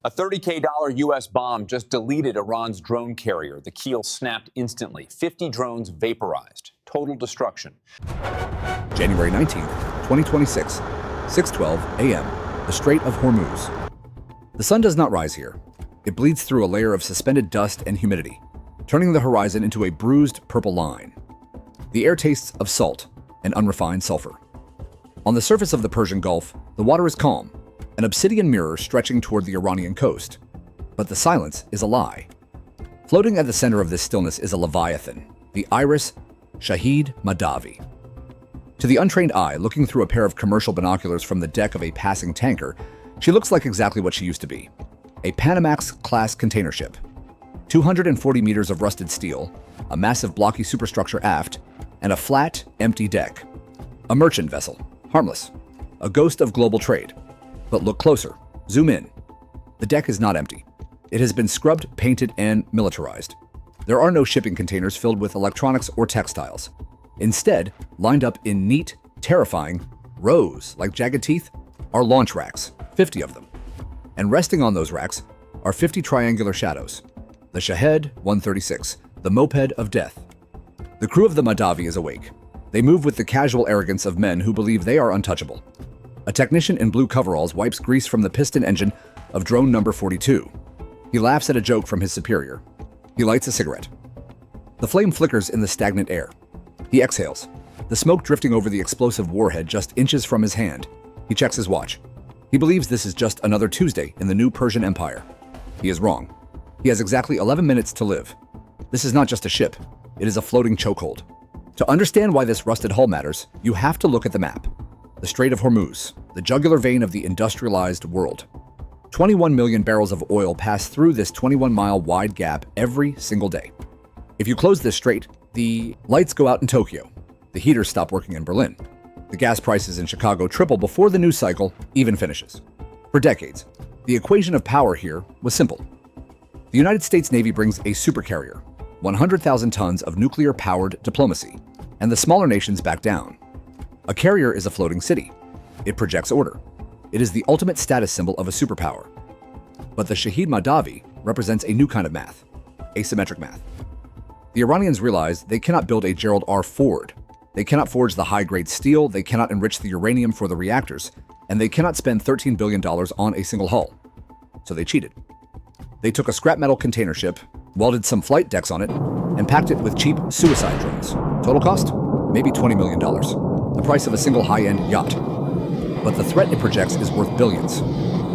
A $30K U.S. bomb just deleted Iran's drone carrier. The keel snapped instantly. 50 drones vaporized. Total destruction. January 19th, 2026, 6:12 a.m., the Strait of Hormuz. The sun does not rise here. It bleeds through a layer of suspended dust and humidity, turning the horizon into a bruised purple line. The air tastes of salt and unrefined sulfur. On the surface of the Persian Gulf, the water is calm, an obsidian mirror stretching toward the Iranian coast. But the silence is a lie. Floating at the center of this stillness is a leviathan, the IRIS Shahid Mahdavi. To the untrained eye, looking through a pair of commercial binoculars from the deck of a passing tanker, she looks like exactly what she used to be: a Panamax-class container ship. 240 meters of rusted steel, a massive blocky superstructure aft, and a flat, empty deck. A merchant vessel, harmless, a ghost of global trade. But look closer, zoom in. The deck is not empty. It has been scrubbed, painted, and militarized. There are no shipping containers filled with electronics or textiles. Instead, lined up in neat, terrifying rows like jagged teeth, are launch racks, 50 of them. And resting on those racks are 50 triangular shadows. The Shahid 136, the moped of death. The crew of the Mahdavi is awake. They move with the casual arrogance of men who believe they are untouchable. A technician in blue coveralls wipes grease from the piston engine of drone number 42. He laughs at a joke from his superior. He lights a cigarette. The flame flickers in the stagnant air. He exhales, the smoke drifting over the explosive warhead just inches from his hand. He checks his watch. He believes this is just another Tuesday in the new Persian Empire. He is wrong. He has exactly 11 minutes to live. This is not just a ship. It is a floating chokehold. To understand why this rusted hull matters, you have to look at the map. The Strait of Hormuz, the jugular vein of the industrialized world. 21 million barrels of oil pass through this 21-mile wide gap every single day. If you close this strait, the lights go out in Tokyo. The heaters stop working in Berlin. The gas prices in Chicago triple before the news cycle even finishes. For decades, the equation of power here was simple. The United States Navy brings a supercarrier, 100,000 tons of nuclear-powered diplomacy, and the smaller nations back down. A carrier is a floating city. It projects order. It is the ultimate status symbol of a superpower. But the Shahid Mahdavi represents a new kind of math, asymmetric math. The Iranians realize they cannot build a Gerald R. Ford. They cannot forge the high-grade steel, they cannot enrich the uranium for the reactors, and they cannot spend $13 billion on a single hull. So they cheated. They took a scrap metal container ship, welded some flight decks on it, and packed it with cheap suicide drones. Total cost? Maybe $20 million. The price of a single high-end yacht. But the threat it projects is worth billions.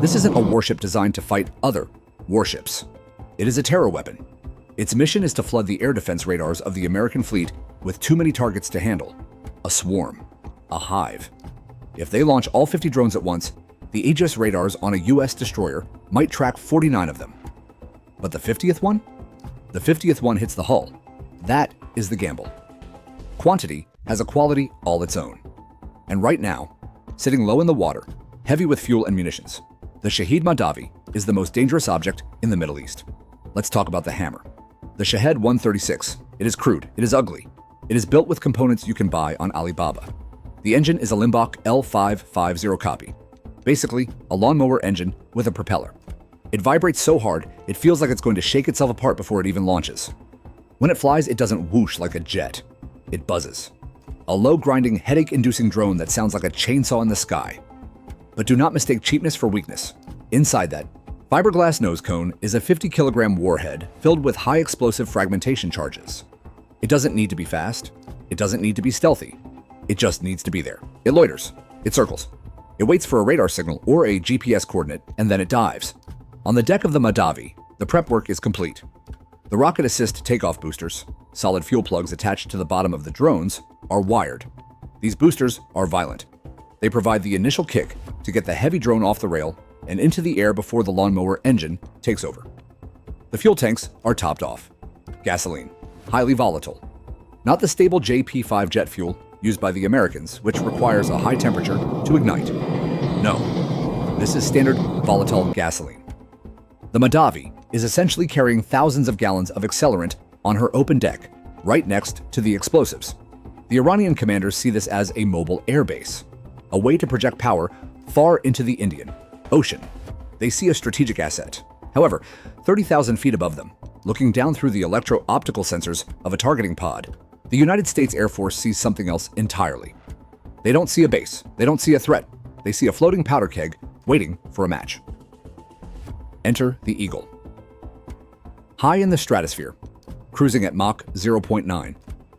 This isn't a warship designed to fight other warships. It is a terror weapon. Its mission is to flood the air defense radars of the American fleet with too many targets to handle. A swarm. A hive. If they launch all 50 drones at once, the Aegis radars on a U.S. destroyer might track 49 of them. But the 50th one? The 50th one hits the hull. That is the gamble. Quantity has a quality all its own. And right now, sitting low in the water, heavy with fuel and munitions, the Shahid Mahdavi is the most dangerous object in the Middle East. Let's talk about the hammer. The Shahid 136. It is crude. It is ugly. It is built with components you can buy on Alibaba. The engine is a Limbach L550 copy. Basically, a lawnmower engine with a propeller. It vibrates so hard, it feels like it's going to shake itself apart before it even launches. When it flies, it doesn't whoosh like a jet. It buzzes. A low-grinding, headache-inducing drone that sounds like a chainsaw in the sky. But do not mistake cheapness for weakness. Inside that fiberglass nose cone is a 50-kilogram warhead filled with high-explosive fragmentation charges. It doesn't need to be fast. It doesn't need to be stealthy. It just needs to be there. It loiters. It circles. It waits for a radar signal or a GPS coordinate, and then it dives. On the deck of the Mahdavi, the prep work is complete. The rocket assist takeoff boosters, solid fuel plugs attached to the bottom of the drones, are wired. These boosters are violent. They provide the initial kick to get the heavy drone off the rail and into the air before the lawnmower engine takes over. The fuel tanks are topped off. Gasoline, highly volatile. Not the stable JP5 jet fuel used by the Americans, which requires a high temperature to ignite. No, this is standard volatile gasoline. The Mahdavi is essentially carrying thousands of gallons of accelerant on her open deck, right next to the explosives. The Iranian commanders see this as a mobile airbase, a way to project power far into the Indian Ocean. They see a strategic asset. However, 30,000 feet above them, looking down through the electro-optical sensors of a targeting pod, the United States Air Force sees something else entirely. They don't see a base. They don't see a threat. They see a floating powder keg waiting for a match. Enter the Eagle. High in the stratosphere, cruising at Mach 0.9,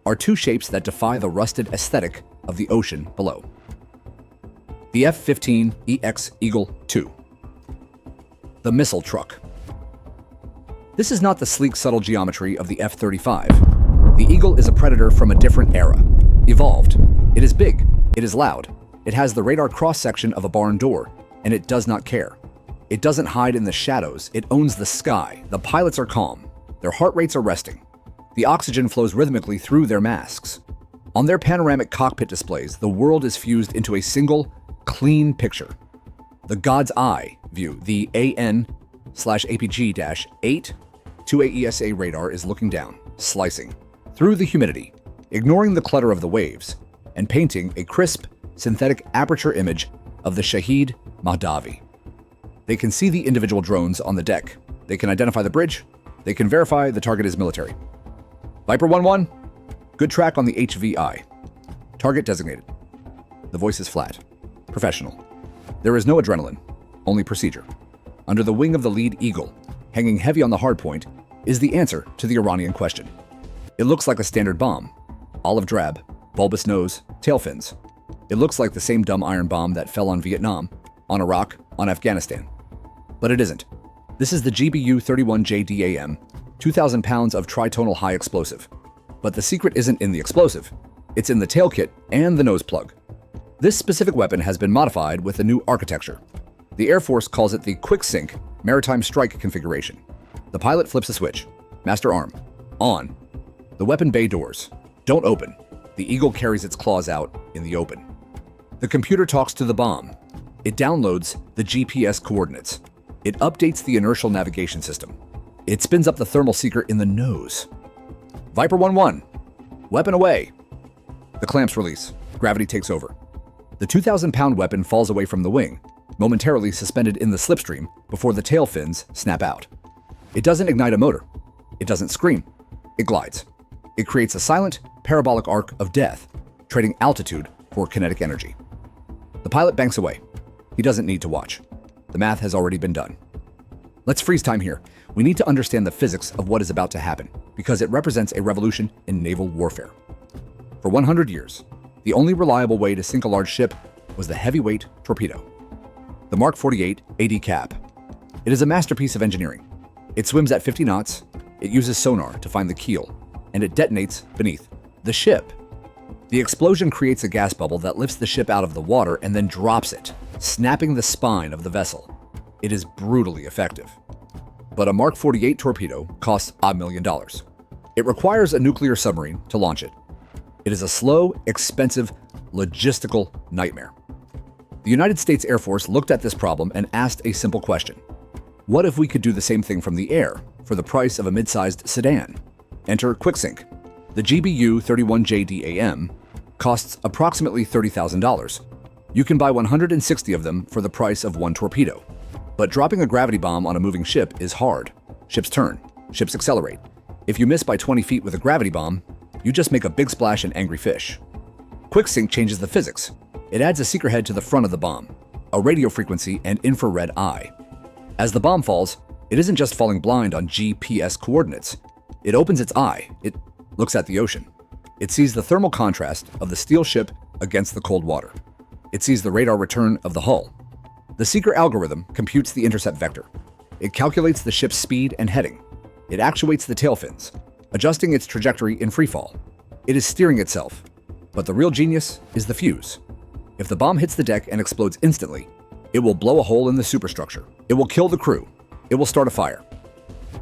are two shapes that defy the rusted aesthetic of the ocean below. The F-15EX Eagle II. The missile truck. This is not the sleek, subtle geometry of the F-35. The Eagle is a predator from a different era. Evolved. It is big. It is loud. It has the radar cross-section of a barn door, and it does not care. It doesn't hide in the shadows. It owns the sky. The pilots are calm. Their heart rates are resting. The oxygen flows rhythmically through their masks. On their panoramic cockpit displays, the world is fused into a single, clean picture. The God's Eye view, the APG-82 AESA radar is looking down, slicing through the humidity, ignoring the clutter of the waves, and painting a crisp, synthetic aperture image of the Shahid Mahdavi. They can see the individual drones on the deck. They can identify the bridge. They can verify the target is military. Viper 1-1, good track on the HVI. Target designated. The voice is flat, professional. There is no adrenaline, only procedure. Under the wing of the lead Eagle, hanging heavy on the hardpoint, is the answer to the Iranian question. It looks like a standard bomb. Olive drab, bulbous nose, tail fins. It looks like the same dumb iron bomb that fell on Vietnam, on Iraq, on Afghanistan. But it isn't. This is the GBU-31 JDAM, 2,000 pounds of tritonal high explosive. But the secret isn't in the explosive. It's in the tail kit and the nose plug. This specific weapon has been modified with a new architecture. The Air Force calls it the Quicksink maritime strike configuration. The pilot flips a switch. Master arm. On. The weapon bay doors. Don't open. The Eagle carries its claws out in the open. The computer talks to the bomb. It downloads the GPS coordinates. It updates the inertial navigation system. It spins up the thermal seeker in the nose. Viper 1-1. Weapon away. The clamps release. Gravity takes over. The 2,000-pound weapon falls away from the wing, momentarily suspended in the slipstream before the tail fins snap out. It doesn't ignite a motor. It doesn't scream. It glides. It creates a silent, parabolic arc of death, trading altitude for kinetic energy. The pilot banks away. He doesn't need to watch. The math has already been done. Let's freeze time here. We need to understand the physics of what is about to happen, because it represents a revolution in naval warfare. For 100 years, the only reliable way to sink a large ship was the heavyweight torpedo. The Mark 48 AD cap. It is a masterpiece of engineering. It swims at 50 knots, it uses sonar to find the keel, and it detonates beneath the ship. The explosion creates a gas bubble that lifts the ship out of the water and then drops it, snapping the spine of the vessel. It is brutally effective. But a Mark 48 torpedo costs $1 million. It requires a nuclear submarine to launch it. It is a slow, expensive, logistical nightmare. The United States Air Force looked at this problem and asked a simple question. What if we could do the same thing from the air for the price of a mid-sized sedan? Enter Quicksink. The GBU-31 JDAM costs approximately $30,000. You can buy 160 of them for the price of one torpedo. But dropping a gravity bomb on a moving ship is hard. Ships turn. Ships accelerate. If you miss by 20 feet with a gravity bomb, you just make a big splash and angry fish. Quicksink changes the physics. It adds a seeker head to the front of the bomb, a radio frequency and infrared eye. As the bomb falls, it isn't just falling blind on GPS coordinates. It opens its eye. It looks at the ocean. It sees the thermal contrast of the steel ship against the cold water. It sees the radar return of the hull. The seeker algorithm computes the intercept vector. It calculates the ship's speed and heading. It actuates the tail fins, adjusting its trajectory in freefall. It is steering itself. But the real genius is the fuse. If the bomb hits the deck and explodes instantly, it will blow a hole in the superstructure. It will kill the crew. It will start a fire.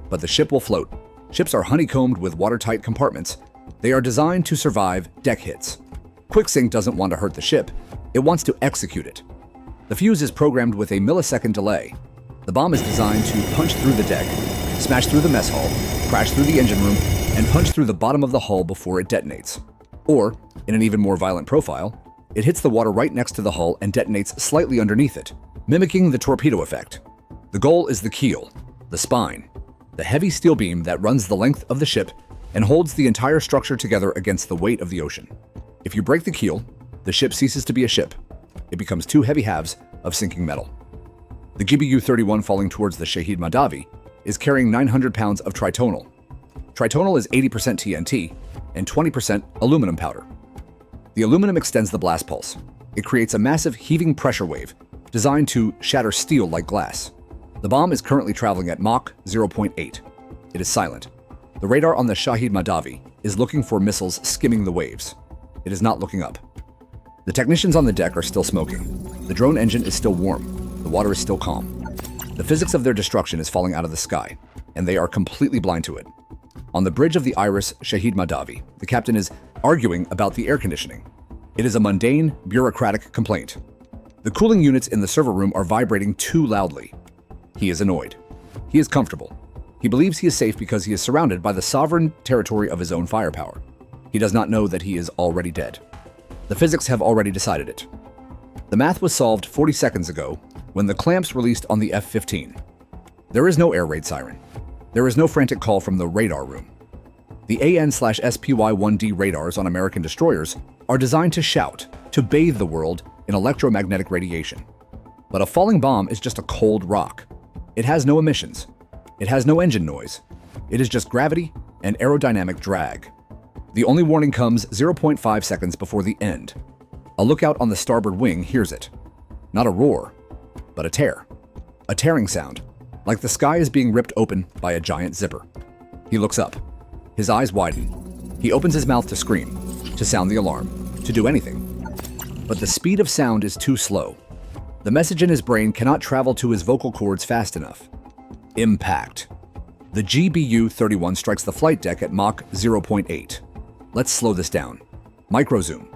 But the ship will float. Ships are honeycombed with watertight compartments. They are designed to survive deck hits. Quicksink doesn't want to hurt the ship. It wants to execute it. The fuse is programmed with a millisecond delay. The bomb is designed to punch through the deck, smash through the mess hall, crash through the engine room, and punch through the bottom of the hull before it detonates. Or, in an even more violent profile, it hits the water right next to the hull and detonates slightly underneath it, mimicking the torpedo effect. The goal is the keel, the spine, the heavy steel beam that runs the length of the ship and holds the entire structure together against the weight of the ocean. If you break the keel, the ship ceases to be a ship. It becomes two heavy halves of sinking metal. The GBU-31 falling towards the Shahid Mahdavi is carrying 900 pounds of tritonal. Tritonal is 80% TNT and 20% aluminum powder. The aluminum extends the blast pulse. It creates a massive heaving pressure wave designed to shatter steel like glass. The bomb is currently traveling at Mach 0.8. It is silent. The radar on the Shahid Mahdavi is looking for missiles skimming the waves. It is not looking up. The technicians on the deck are still smoking. The drone engine is still warm. The water is still calm. The physics of their destruction is falling out of the sky, and they are completely blind to it. On the bridge of the IRIS Shahid Mahdavi, the captain is arguing about the air conditioning. It is a mundane, bureaucratic complaint. The cooling units in the server room are vibrating too loudly. He is annoyed. He is comfortable. He believes he is safe because he is surrounded by the sovereign territory of his own firepower. He does not know that he is already dead. The physics have already decided it. The math was solved 40 seconds ago when the clamps released on the F-15. There is no air raid siren. There is no frantic call from the radar room. The AN/SPY-1D radars on American destroyers are designed to shout, to bathe the world in electromagnetic radiation. But a falling bomb is just a cold rock. It has no emissions. It has no engine noise. It is just gravity and aerodynamic drag. The only warning comes 0.5 seconds before the end. A lookout on the starboard wing hears it. Not a roar, but a tear. A tearing sound, like the sky is being ripped open by a giant zipper. He looks up. His eyes widen. He opens his mouth to scream, to sound the alarm, to do anything. But the speed of sound is too slow. The message in his brain cannot travel to his vocal cords fast enough. Impact. The GBU-31 strikes the flight deck at Mach 0.8. Let's slow this down. Microzoom.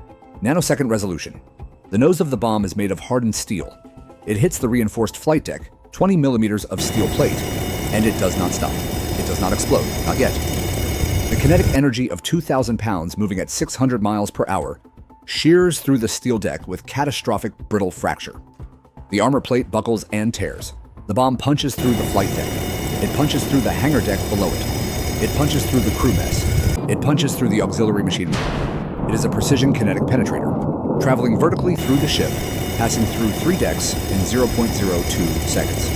Nanosecond resolution. The nose of the bomb is made of hardened steel. It hits the reinforced flight deck, 20 millimeters of steel plate, and it does not stop. It does not explode, not yet. The kinetic energy of 2,000 pounds moving at 600 miles per hour shears through the steel deck with catastrophic brittle fracture. The armor plate buckles and tears. The bomb punches through the flight deck. It punches through the hangar deck below it. It punches through the crew mess. It punches through the auxiliary machinery. It is a precision kinetic penetrator, traveling vertically through the ship, passing through 3 decks in 0.02 seconds.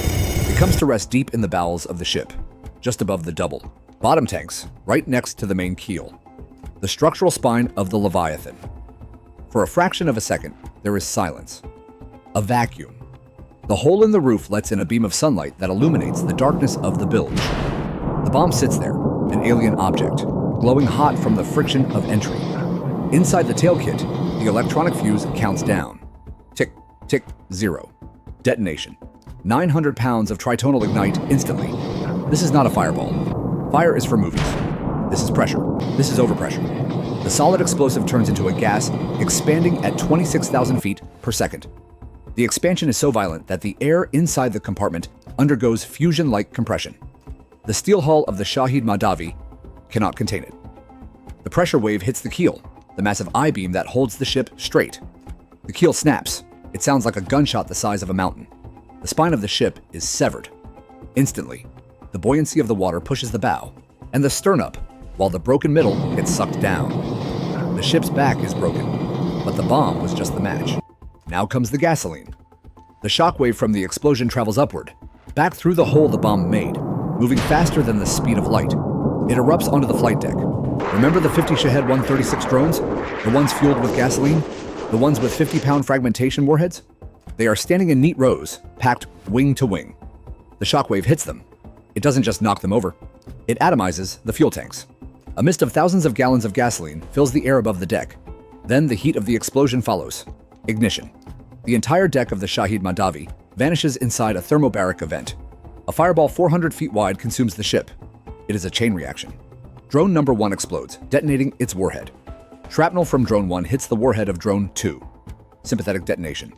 It comes to rest deep in the bowels of the ship, just above the double bottom tanks, right next to the main keel, the structural spine of the Leviathan. For a fraction of a second, there is silence. A vacuum. The hole in the roof lets in a beam of sunlight that illuminates the darkness of the bilge. The bomb sits there, an alien object, glowing hot from the friction of entry. Inside the tail kit, the electronic fuse counts down. Tick, tick, 0. Detonation. 900 pounds of tritonal ignite instantly. This is not a fireball. Fire is for movies. This is pressure. This is overpressure. The solid explosive turns into a gas, expanding at 26,000 feet per second. The expansion is so violent that the air inside the compartment undergoes fusion-like compression. The steel hull of the Shahid Mahdavi cannot contain it. The pressure wave hits the keel, the massive I-beam that holds the ship straight. The keel snaps. It sounds like a gunshot the size of a mountain. The spine of the ship is severed. Instantly, the buoyancy of the water pushes the bow and the stern up, while the broken middle gets sucked down. The ship's back is broken, but the bomb was just the match. Now comes the gasoline. The shockwave from the explosion travels upward, back through the hole the bomb made, moving faster than the speed of light. It erupts onto the flight deck. Remember the 50 Shahed 136 drones? The ones fueled with gasoline? The ones with 50-pound fragmentation warheads? They are standing in neat rows, packed wing to wing. The shockwave hits them. It doesn't just knock them over. It atomizes the fuel tanks. A mist of thousands of gallons of gasoline fills the air above the deck. Then the heat of the explosion follows. Ignition. The entire deck of the Shahid Mahdavi vanishes inside a thermobaric event. A fireball 400 feet wide consumes the ship. It is a chain reaction. Drone number 1 explodes, detonating its warhead. Shrapnel from drone 1 hits the warhead of drone 2. Sympathetic detonation.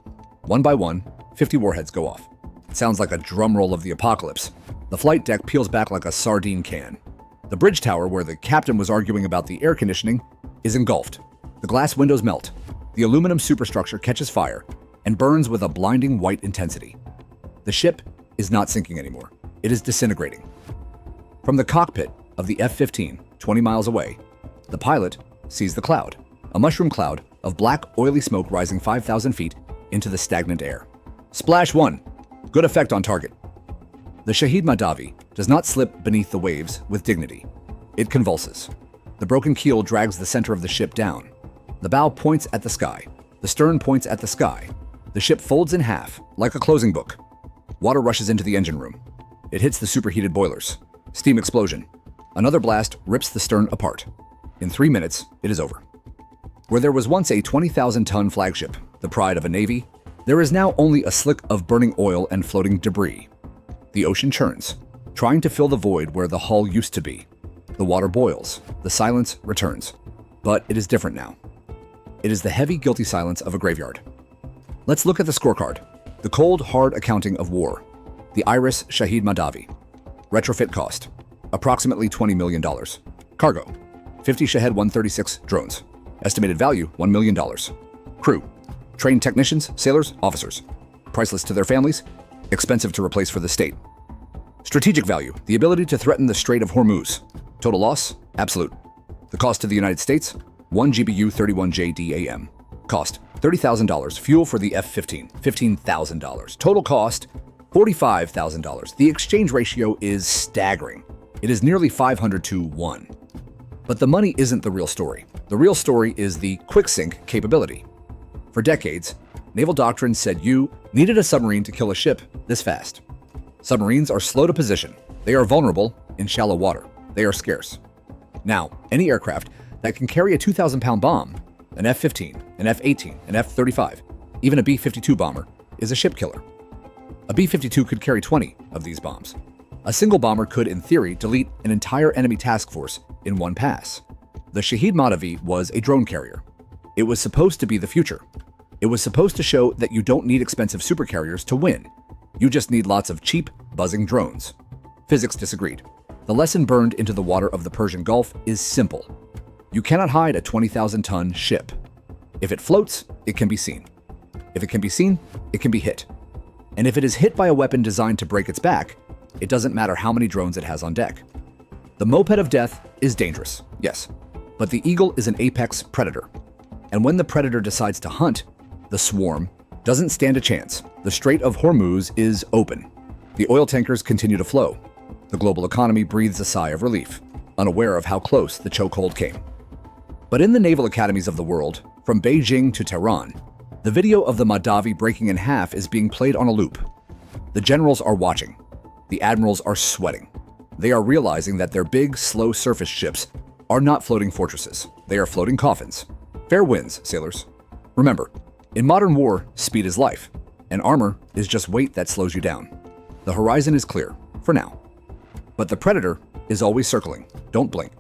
One by one, 50 warheads go off. It sounds like a drum roll of the apocalypse. The flight deck peels back like a sardine can. The bridge tower, where the captain was arguing about the air conditioning, is engulfed. The glass windows melt. The aluminum superstructure catches fire and burns with a blinding white intensity. The ship is not sinking anymore. It is disintegrating. From the cockpit of the F-15, 20 miles away, the pilot sees the cloud, a mushroom cloud of black, oily smoke rising 5,000 feet into the stagnant air. Splash 1. Good effect on target. The Shahid Mahdavi does not slip beneath the waves with dignity. It convulses. The broken keel drags the center of the ship down. The bow points at the sky. The stern points at the sky. The ship folds in half, like a closing book. Water rushes into the engine room. It hits the superheated boilers. Steam explosion. Another blast rips the stern apart. In 3 minutes, it is over. Where there was once a 20,000-ton flagship, the pride of a navy, there is now only a slick of burning oil and floating debris. The ocean churns, trying to fill the void where the hull used to be. The water boils. The silence returns. But it is different now. It is the heavy, guilty silence of a graveyard. Let's look at the scorecard. The cold, hard accounting of war. The IRIS Shahid Mahdavi. Retrofit cost, approximately $20 million. Cargo, 50 Shahed 136 drones. Estimated value, $1 million. Crew, trained technicians, sailors, officers. Priceless to their families, expensive to replace for the state. Strategic value, the ability to threaten the Strait of Hormuz. Total loss, absolute. The cost to the United States, 1 GBU-31 JDAM. Cost, $30,000. Fuel for the F-15, $15,000. Total cost, $45,000. The exchange ratio is staggering. It is nearly 500 to 1. But the money isn't the real story. The real story is the Quicksink capability. For decades, naval doctrine said you needed a submarine to kill a ship this fast. Submarines are slow to position. They are vulnerable in shallow water. They are scarce. Now, any aircraft that can carry a 2,000-pound bomb, an F-15, an F-18, an F-35, even a B-52 bomber, is a ship killer. A B-52 could carry 20 of these bombs. A single bomber could, in theory, delete an entire enemy task force in one pass. The Shahid Mahdavi was a drone carrier. It was supposed to be the future. It was supposed to show that you don't need expensive supercarriers to win. You just need lots of cheap, buzzing drones. Physics disagreed. The lesson burned into the water of the Persian Gulf is simple. You cannot hide a 20,000-ton ship. If it floats, it can be seen. If it can be seen, it can be hit. And if it is hit by a weapon designed to break its back, it doesn't matter how many drones it has on deck. The moped of death is dangerous, yes, but the eagle is an apex predator. And when the predator decides to hunt, the swarm doesn't stand a chance. The Strait of Hormuz is open. The oil tankers continue to flow. The global economy breathes a sigh of relief, unaware of how close the chokehold came. But in the naval academies of the world, from Beijing to Tehran, the video of the Mahdavi breaking in half is being played on a loop. The generals are watching. The admirals are sweating. They are realizing that their big, slow surface ships are not floating fortresses. They are floating coffins. Fair winds, sailors. Remember, in modern war, speed is life, and armor is just weight that slows you down. The horizon is clear, for now. But the predator is always circling. Don't blink.